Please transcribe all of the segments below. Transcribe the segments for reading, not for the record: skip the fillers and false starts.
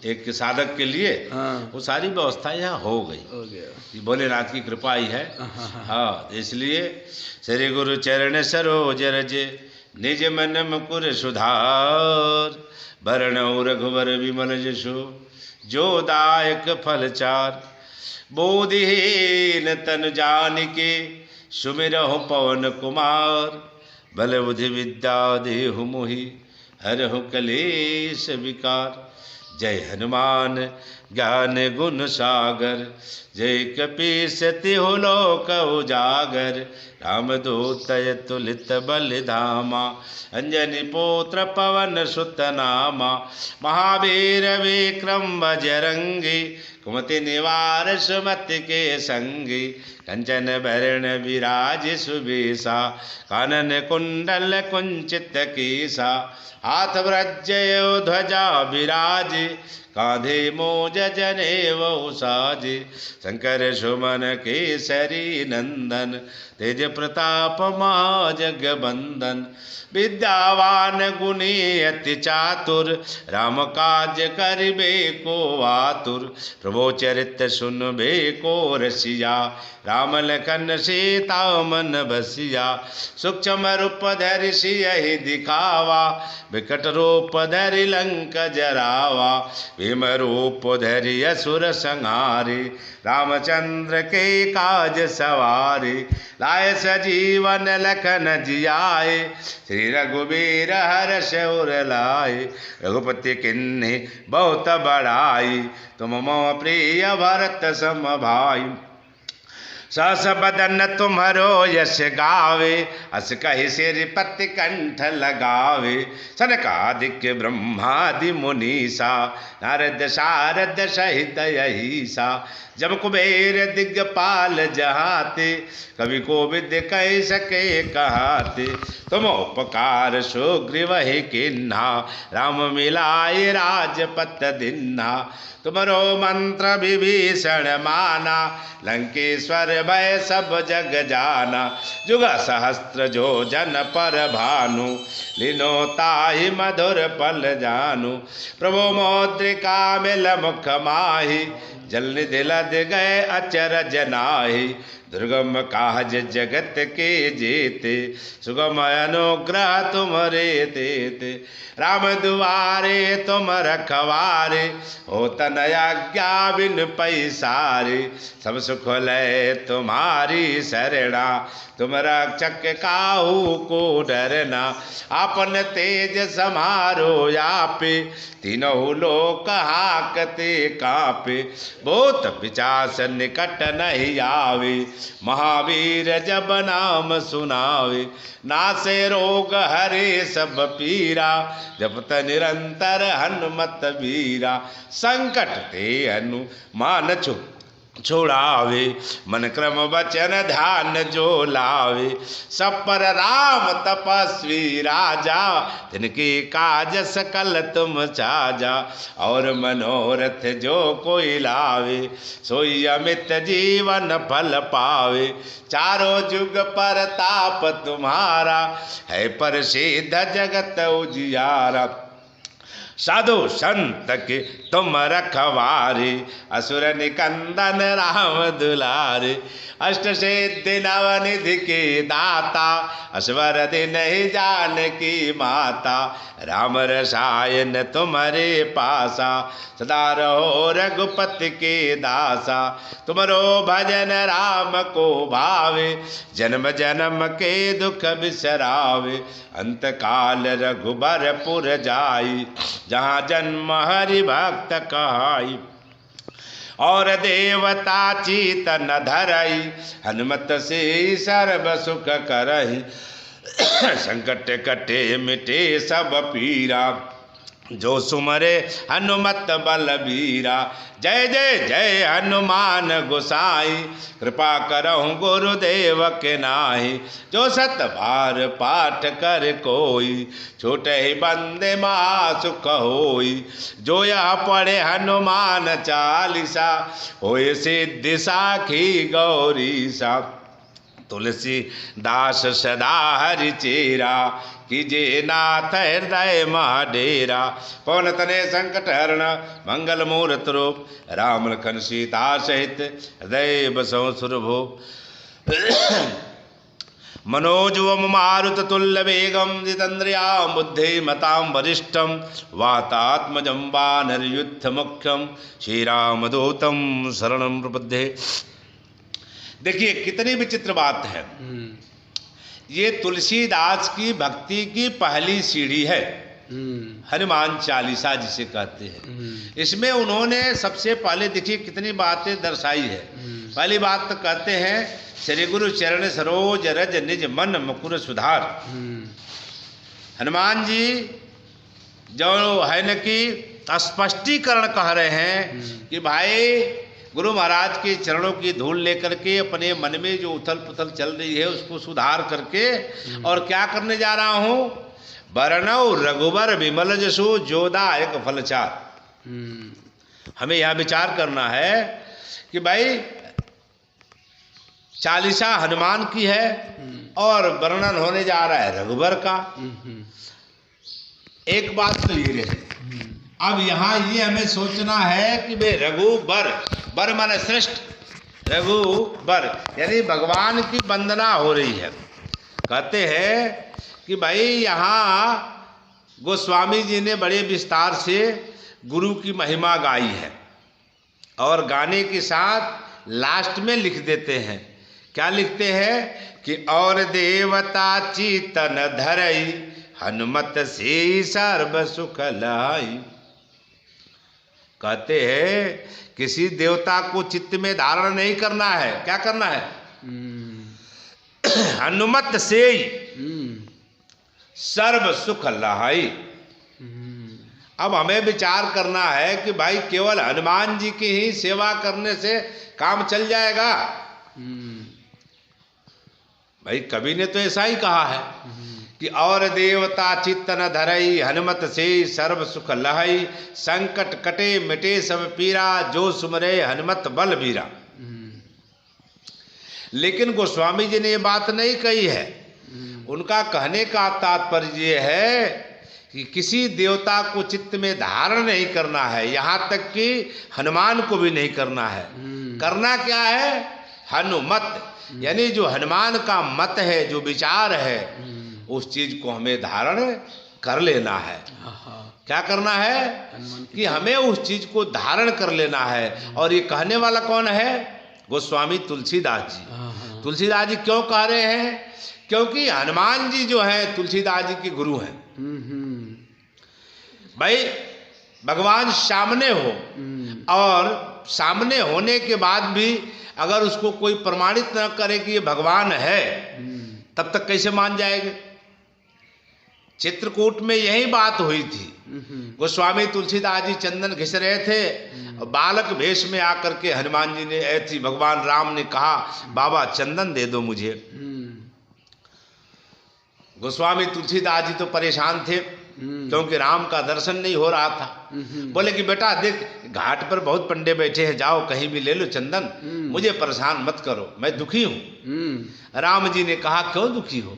एक साधक के लिए हाँ। वो सारी व्यवस्था यहाँ हो गई, हो गया। ये भोलेनाथ की कृपा ही है। हाँ, इसलिए श्री गुरु चरण सरोज रज निज मन मुकुर सुधार, भरणौ रघुवर विमल जसु जो दायक फल चार, बोधिहीन तन जानिके सुमिरहु पवन कुमार, बल बुद्धि विद्या देहु मोहि हरहु कलेश विकार, जय हनुमान ज्ञान गुण सागर, जय कपीस तिहु लोक उजागर, रामदूत तुलित बल धामा, अंजनी पुत्र पवन सुत नामा, महावीर विक्रम बजरंगी, कुमति निवार सुमति के संगी, कंचन भरण विराज सुबेसा, कानन कुंडल कुंचित केसा, हाथ वज्रयो ध्वजा विराजे, कांधे मोज जनेऊ साजे, शंकर सुमन केसरी नंदन, तेज प्रताप महाजगबंदन, विद्यावान गुणी अति चातुर, राम काज करिबे को आतुर, प्रभु चरित्र सुनबे को रसिया, राम लखन सीता मन बसिया, सूक्ष्म रूप धरि सियहि दिखावा, विकट रूप धरि लंक जरावा, भीम रूप धरि असुर संहारे, रामचंद्र के काज सवारे, लाए सजीवन लखन जियाए, श्री रघुबीर हर्ष उर लाए, रघुपति किन्हीं बहुत बड़ाई, तुम मम प्रिय भरत सम भाई, सहस बदन तुम्हरो यश गावे, अस कहि सिरपति कंठ लगावे, सनकादिक ब्रह्मादि मुनीसा, नारद शारद सहित अहिसा, जब कुबेर दिग्पाल जहाते, कवि कोविद कह सके कहाते, तुम उपकार सुग्रीवहि किन्हा, राम मिलाए राजपत दिन्हा, तुमरो मंत्र विभीषण माना, लंकेश्वर भय सब जग जाना, जुग सहस्त्र जो जन पर भानु, लीनो ताहि मधुर पल जानु, प्रभु मौद्रिका मिल मुख माहि, जल निधि लद गए अचरज नाहि, दुर्गम काज जगत के जेते, सुगम अनुग्रह तुम्हारे तेते, राम दुआरे तुम रखवारे, हो तनय आज्ञा बिन पैसारे, सब सुख लय तुम्हारी शरणा, तुम रक्षक काहू को डरना, आपन तेज समारो आपे, तीनों लोक हाकते कापे, भूत पिशाच निकट नहीं आवे, महावीर जब नाम सुनावे, नासे रोग हरे सब पीरा, जपत निरंतर हनुमत वीरा, संकट ते हनुमान छुड़ावे, मन क्रम वचन ध्यान जो लावे, सब पर राम तपस्वी राजा, तिनके काज सकल तुम साजा, और मनोरथ जो कोई लावे, सोई अमित जीवन फल पावे, चारों जुग पर ताप तुम्हारा, है प्रसिद्ध जगत उजियारा, साधु संत के तुम रखवारे, असुर निकंदन राम दुलारे, अष्ट सिद्धि नवनिधि के दाता, असवर दिन ही जान की माता, राम रसायन तुम्हारे पासा, सदा रहो रघुपति के दासा, तुमरो भजन राम को भावे, जन्म जन्म के दुख बिसरावे, अंत काल रघुबरपुर जाई, जहाँ जन्म हरि भक्त कहाई, और देवता चीत न धरई, हनुमत से सर्व सुख करहि, संकट कटे मिटे सब पीरा, जो सुमरे हनुमत बलबीरा, जय जय जय हनुमान गोसाई, कृपा करहु गुरुदेव के नाही, जो सत बार पाठ कर कोई, छोटे ही बंदे महासुख होई, जो यह पढ़े हनुमान चालीसा, होय सिद्धि साखी गौरी सा, तुलसी दास सदा हरि चेरा, कीजे नाथ हृदय महाडेरा। पवन तनय संकट हरण, मंगल मूर्त रूप, राम लखन सीता सहित हृदय बसहु सुरभूप। मनोजवम मारुत तुल्य वेगम, जितेन्द्रियां बुद्धिमतां वरिष्ठम, वातात्मजं वानरयुद्ध मुख्यम, श्री राम दूतम शरणं प्रपद्ये। देखिए कितनी विचित्र बात है। ये तुलसीदास की भक्ति की पहली सीढ़ी है, हनुमान चालीसा जिसे कहते हैं। इसमें उन्होंने सबसे पहले देखिए कितनी बातें दर्शाई है। पहली बात तो कहते हैं श्री गुरु चरण सरोज रज निज मन मुकुर सुधार। हनुमान जी जो है न कि स्पष्टीकरण कह रहे हैं कि भाई गुरु महाराज के चरणों की धूल लेकर के अपने मन में जो उथल पुथल चल रही है उसको सुधार करके, और क्या करने जा रहा हूं, बरनौ रघुबर विमल जसु जोदायक फलचार। हमें यह विचार करना है कि भाई चालीसा हनुमान की है और वर्णन होने जा रहा है रघुबर का। एक बात तो ये रहे, अब यहाँ ये हमें सोचना है कि भाई रघुबर, बर माने श्रेष्ठ, रघुबर यानी भगवान की वंदना हो रही है। कहते हैं कि भाई यहाँ गोस्वामी जी ने बड़े विस्तार से गुरु की महिमा गाई है, और गाने के साथ लास्ट में लिख देते हैं, क्या लिखते हैं कि और देवता चितन धरई, हनुमत से सर्व सुख लाई। कहते हैं किसी देवता को चित्त में धारण नहीं करना है, क्या करना है, हनुमत से सर्व सुख लहाई। अब हमें विचार करना है कि भाई केवल हनुमान जी की ही सेवा करने से काम चल जाएगा? भाई कवि ने तो ऐसा ही कहा है कि और देवता चित्तन धरई, हनुमत से सर्व सुख लहई, संकट कटे मिटे सब पीरा, जो सुमरे हनुमत बल बीरा। लेकिन गोस्वामी जी ने ये बात नहीं कही है। उनका कहने का तात्पर्य ये है कि किसी देवता को चित्त में धारण नहीं करना है, यहाँ तक कि हनुमान को भी नहीं करना है। करना क्या है, हनुमत यानी जो हनुमान का मत है, जो विचार है, उस चीज को हमें धारण कर लेना है। क्या करना है कि हमें उस चीज को धारण कर लेना है। और ये कहने वाला कौन है, गोस्वामी तुलसीदास जी। तुलसीदास जी क्यों कह रहे हैं, क्योंकि हनुमान जी जो है तुलसीदास जी के गुरु हैं। भाई भगवान सामने हो, और सामने होने के बाद भी अगर उसको कोई प्रमाणित न करे कि ये भगवान है, तब तक कैसे मान जाएंगे। चित्रकूट में यही बात हुई थी। गोस्वामी तुलसीदास जी चंदन घिस रहे थे, बालक वेश में आकर के हनुमान जी ने ऐसी, भगवान राम ने कहा बाबा चंदन दे दो मुझे। गोस्वामी तुलसीदास जी तो परेशान थे क्योंकि राम का दर्शन नहीं हो रहा था। बोले कि बेटा देख घाट पर बहुत पंडे बैठे हैं, जाओ कहीं भी ले लो चंदन, मुझे परेशान मत करो, मैं दुखी हूँ। राम जी ने कहा क्यों दुखी हो?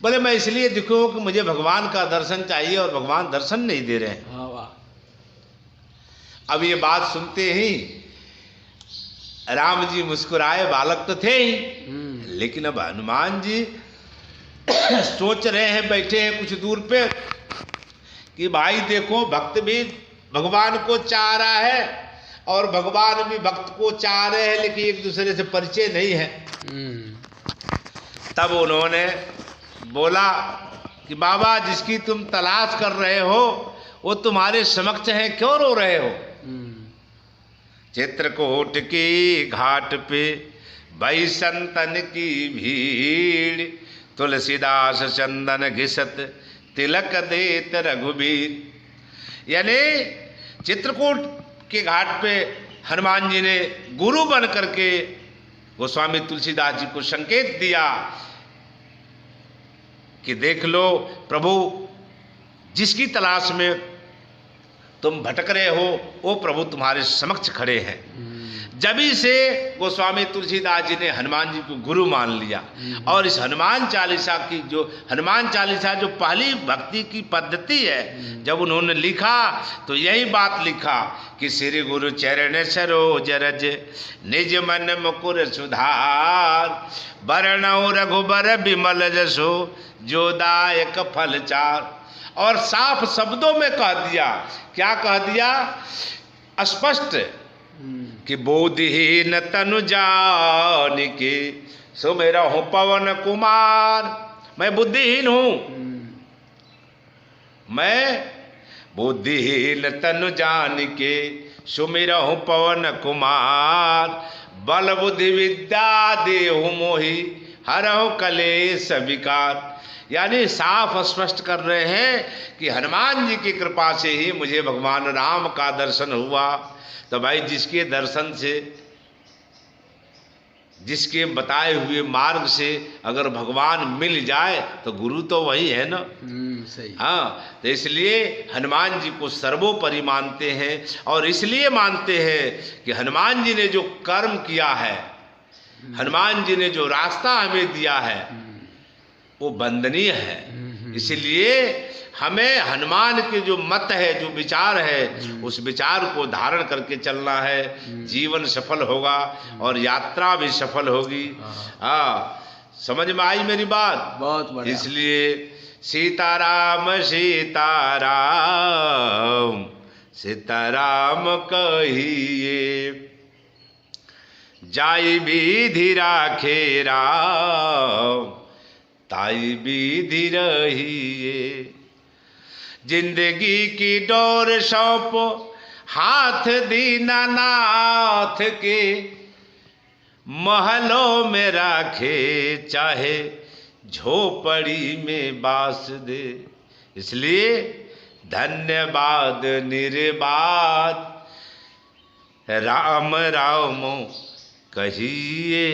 बोले मैं इसलिए दुखी हूँ कि मुझे भगवान का दर्शन चाहिए और भगवान दर्शन नहीं दे रहे हैं। अब ये बात सुनते ही राम जी मुस्कुराए, बालक तो थे ही, लेकिन अब हनुमान जी सोच रहे हैं, बैठे हैं कुछ दूर पे, कि भाई देखो भक्त भी भगवान को चाह रहा है और भगवान भी भक्त को चाह रहे हैं, लेकिन एक दूसरे से परिचय नहीं है। तब उन्होंने बोला कि बाबा जिसकी तुम तलाश कर रहे हो वो तुम्हारे समक्ष है, क्यों रो रहे हो? चित्रकूट की घाट पे भाई संतन की भीड़, तुलसीदास चंदन घिसत तिलक देत रघुबीर। यानी चित्रकूट के घाट पे हनुमान जी ने गुरु बन करके गोस्वामी तुलसीदास जी को संकेत दिया कि देख लो प्रभु, जिसकी तलाश में तुम भटक रहे हो वो प्रभु तुम्हारे समक्ष खड़े हैं। जभी से गोस्वामी तुलसीदास जी ने हनुमान जी को गुरु मान लिया। और इस हनुमान चालीसा की जो पहली भक्ति की पद्धति है, जब उन्होंने लिखा तो यही बात लिखा कि श्री गुरु चरण सरोज रज निज मन मुकुर सुधार, बरनौ रघुबर बिमल जसो जो दायक फल चार। और साफ शब्दों में कह दिया, क्या कह दिया? स्पष्ट कि बोधिहीन तनु जानिके सुमिरहु पवन कुमार। मैं बुद्धिहीन हूं, मैं बुद्धिहीन तनु जानिके सुमिरहु पवन कुमार, बल बुद्धि विद्या देहु मोहि हरहु कलेश विकार। यानी साफ स्पष्ट कर रहे हैं कि हनुमान जी की कृपा से ही मुझे भगवान राम का दर्शन हुआ। तो भाई जिसके दर्शन से, जिसके बताए हुए मार्ग से अगर भगवान मिल जाए तो गुरु तो वही है ना। सही। हाँ, तो इसलिए हनुमान जी को सर्वोपरि मानते हैं। और इसलिए मानते हैं कि हनुमान जी ने जो कर्म किया है, हनुमान जी ने जो रास्ता हमें दिया है, वो वंदनीय है। इसलिए हमें हनुमान के जो मत है, जो विचार है, उस विचार को धारण करके चलना है। जीवन सफल होगा और यात्रा भी सफल होगी। हाँ, समझ में आई मेरी बात? बहुत बढ़िया। इसलिए सीताराम सीताराम सीताराम कहिए, जाई विधि राखे राम ताई विधि रहिए। जिंदगी की डोर सौंपो हाथ दीनानाथ के, महलों में राखे चाहे झोपड़ी में बास दे। इसलिए धन्यवाद निर्बाध राम राम कहिए,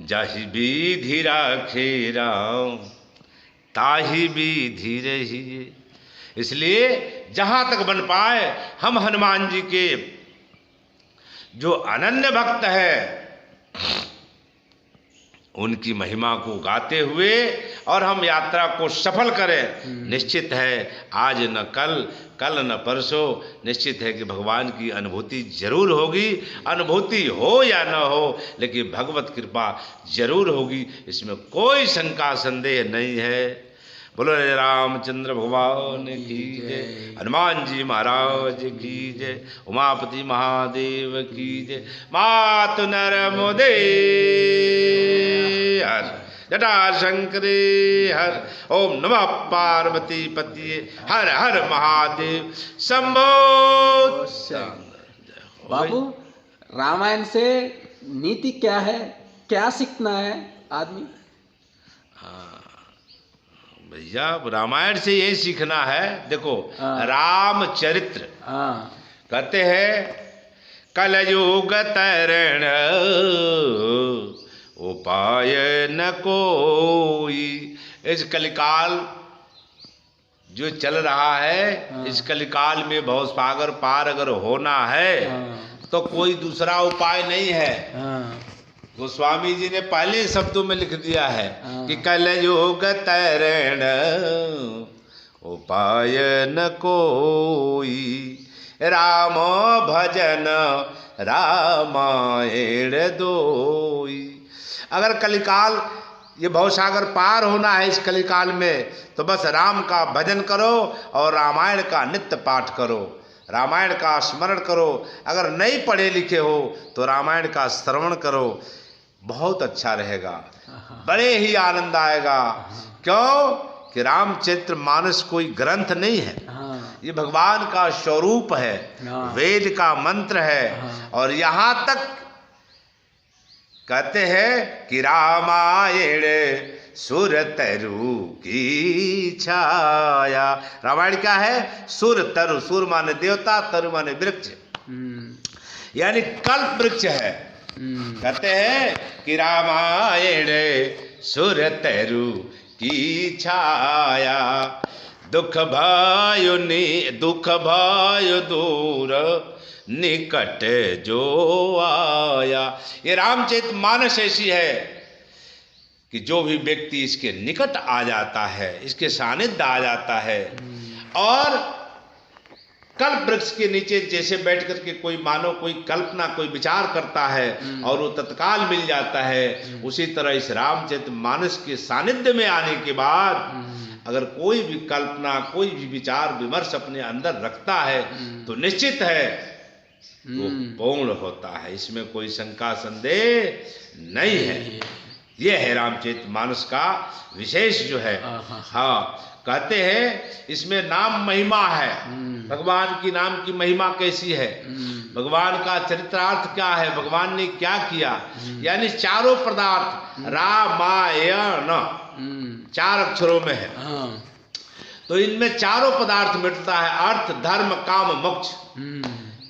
जाहि विधि राखे राम ताहि विधि रहिए। इसलिए जहाँ तक बन पाए हम हनुमान जी के जो अनन्य भक्त है उनकी महिमा को गाते हुए और हम यात्रा को सफल करें। निश्चित है आज न कल, कल न परसों, निश्चित है कि भगवान की अनुभूति जरूर होगी। अनुभूति हो या न हो, लेकिन भगवत कृपा जरूर होगी, इसमें कोई शंका संदेह नहीं है। बोलो रामचंद्र भगवान की जय, हनुमान जी महाराज की जय, उमापति महादेव की जय। मातु नर्मदे हर जटा शंकरे हर, ओम नमः पार्वती पतिये हर हर महादेव शंभो। बाबू, रामायण से नीति क्या है, क्या सीखना है आदमी? भैया रामायण से यही सीखना है। देखो रामचरित्र कहते हैं कलयुग तरण उपाय न कोई। इस कलिकाल जो चल रहा है, इस कलिकाल में भवसागर पार अगर होना है तो कोई दूसरा उपाय नहीं है। गोस्वामी जी ने पहले शब्दों में लिख दिया है कि कलयुग तरण उपाय न कोई, राम भजन रामायण दोई। अगर कलिकाल ये भवसागर पार होना है इस कलिकाल में, तो बस राम का भजन करो और रामायण का नित्य पाठ करो, रामायण का स्मरण करो। अगर नहीं पढ़े लिखे हो तो रामायण का श्रवण करो, बहुत अच्छा रहेगा, बड़े ही आनंद आएगा। क्यों कि रामचरित्र मानस कोई ग्रंथ नहीं है, ये भगवान का स्वरूप है, वेद का मंत्र है। और यहाँ तक कहते हैं कि रामायण सुर तरु की छाया। रामायण क्या है? सुर तरु, सुर माने देवता, तरु माने वृक्ष, यानी कल्प वृक्ष है। कहते हैं कि रामायण सुर तरु की छाया। दुख भयो दूर निकट जो आया। ये रामचरितमानस ऐसी है कि जो भी व्यक्ति इसके निकट आ जाता है, इसके सानिध्य आ जाता है, और कल्प वृक्ष के नीचे जैसे बैठ करके कोई मानो कोई कल्पना कोई विचार करता है और वो तत्काल मिल जाता है, उसी तरह इस रामचरितमानस के सानिध्य में आने के बाद अगर कोई भी कल्पना कोई भी विचार विमर्श अपने अंदर रखता है तो निश्चित है वो पूर्ण होता है, इसमें कोई शंका संदेह नहीं है। ये है रामचरितमानस का विशेष जो है। हाँ, कहते हैं इसमें नाम महिमा है, भगवान की नाम की महिमा कैसी है, भगवान का चरित्रार्थ क्या है, भगवान ने क्या किया, यानी चारों पदार्थ रामायण 4 अक्षरों में है, तो इनमें चारों पदार्थ मिटता है, अर्थ धर्म काम मोक्ष।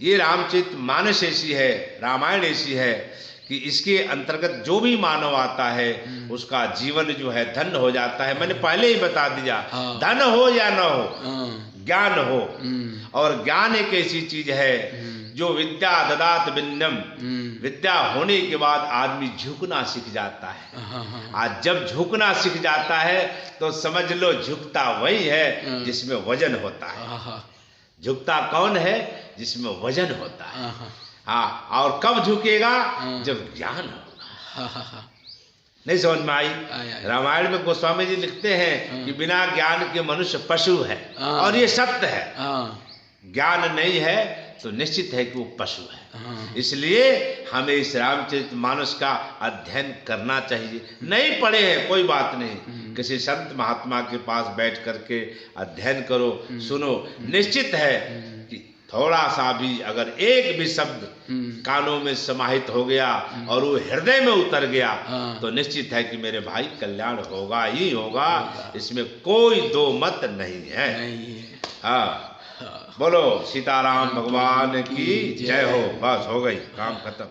ये रामचरितमानस ऐसी है, रामायण ऐसी है कि इसके अंतर्गत जो भी मानव आता है उसका जीवन जो है धन्य हो जाता है। मैंने पहले ही बता दिया, धन हो या न हो, ज्ञान हो, और ज्ञान एक ऐसी चीज है जो विद्या ददात विनम्र, विद्या होने के बाद आदमी झुकना सीख जाता है। आज जब झुकना सीख जाता है तो समझ लो झुकता वही है जिसमें वजन होता है। झुकता कौन है? जिसमें वजन होता है। हाँ, और कब झुकेगा? जब ज्ञान होगा। नहीं समझ में आई? रामायण में गोस्वामी जी लिखते हैं कि बिना ज्ञान के मनुष्य पशु है, और ये सत्य है। ज्ञान नहीं है तो निश्चित है कि वो पशु है। इसलिए हमें इस रामचरितमानस का अध्ययन करना चाहिए। नहीं पढ़े हैं कोई बात नहीं, किसी संत महात्मा के पास बैठ करके अध्ययन करो, सुनो। निश्चित है कि थोड़ा सा भी अगर एक भी शब्द कानों में समाहित हो गया और वो हृदय में उतर गया तो निश्चित है कि मेरे भाई कल्याण होगा ही होगा, इसमें कोई दो मत नहीं है। हाँ, बोलो सीताराम भगवान की जय हो। बस हो गई, काम खत्म।